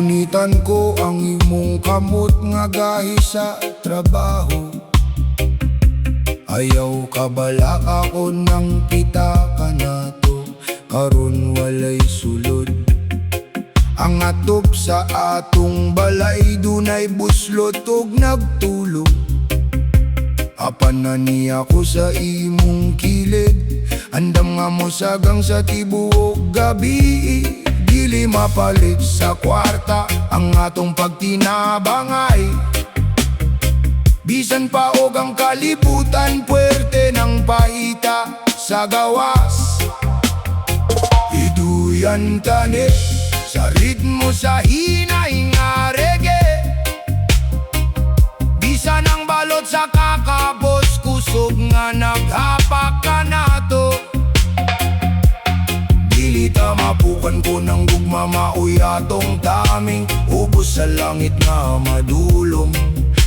Gunitan ko ang imong kamot nga gahi sa trabaho. Ayaw kabala ako nang kita ka nato, karon walay sulod. Ang atop sa atong balay dunay buslot ug nagtulog. Apan na niya ko sa imong kilid, andam nga mo sagang sa tibuok gabi. Dili mapalit sa kwarta ang atong pagtinabangay. Bisan pa og ang kalibutan, puwerte ng pahita sa gawas. Iduyan tani sa ritmo sa hinay nga reggae. Bisan ang balot sa kakabos, kusog nga naghapak ka nato. Dili ta mapukan ko ng gugma, maoy atong taming ubos sa langit nga madulom.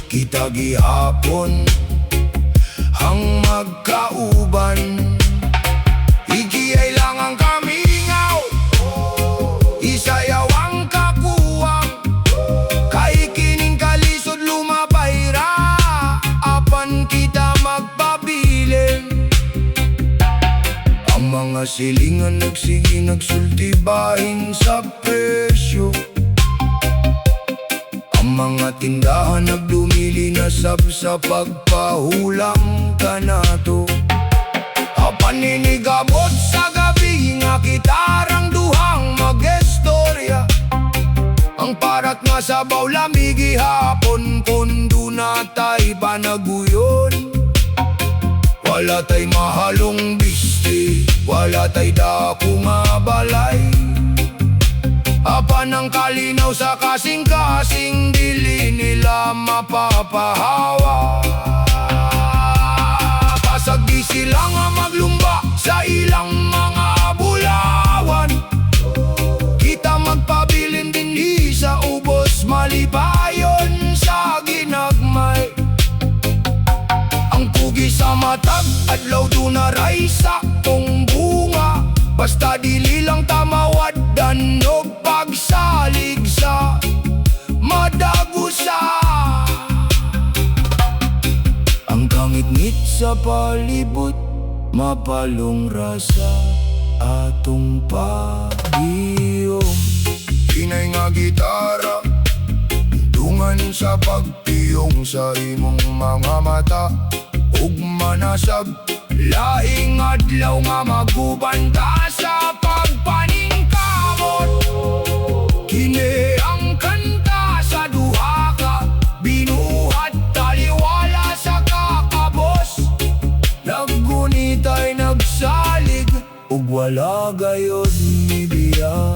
Kita gihapon ang magkauban, igiyay lang ang kamingaw, isayaw ang kakuwang. Kay kining kalisod lumabay ra, apan kita magpabilin. Ang mga silingan nagsigi nagsulti bahin sa presyo. Ang mga tindahan nagdumili na sa pagpahulang ka nato. Paninigabot sa gabi nga kitarang duhang mag-estorya. Ang parat nga sabaw lamigi hapon, kondo na tay panaguyon. Wala tay mahalong biste, wala tay dako nga balay. Apan ang kalinaw sa kasing-kasing, dili nila mapapahawa. Pasag di sila nga maglumba sa ilang mga bulawan. Kita magpabilin dinhi sa ubos, malipayon sa ginagmay. Ang pugi sa matag, adlaw dunaray saktong bunga. Basta dili lang tamawad danog pagsalig sa madagusa. Ang kangit-ngit sa palibot, mapalong rasa atong pagiyom. Hinay nga gitara, dungan sa pagpiyong sa imong mga mata. Ug manasab, laing adlaw nga magubanta sa pagpaningkamot. Kini ang kanta sa duha ka binuhat, taliwala sa kakabos. Naggunitay nagsalig, ug wala gayod ni biya.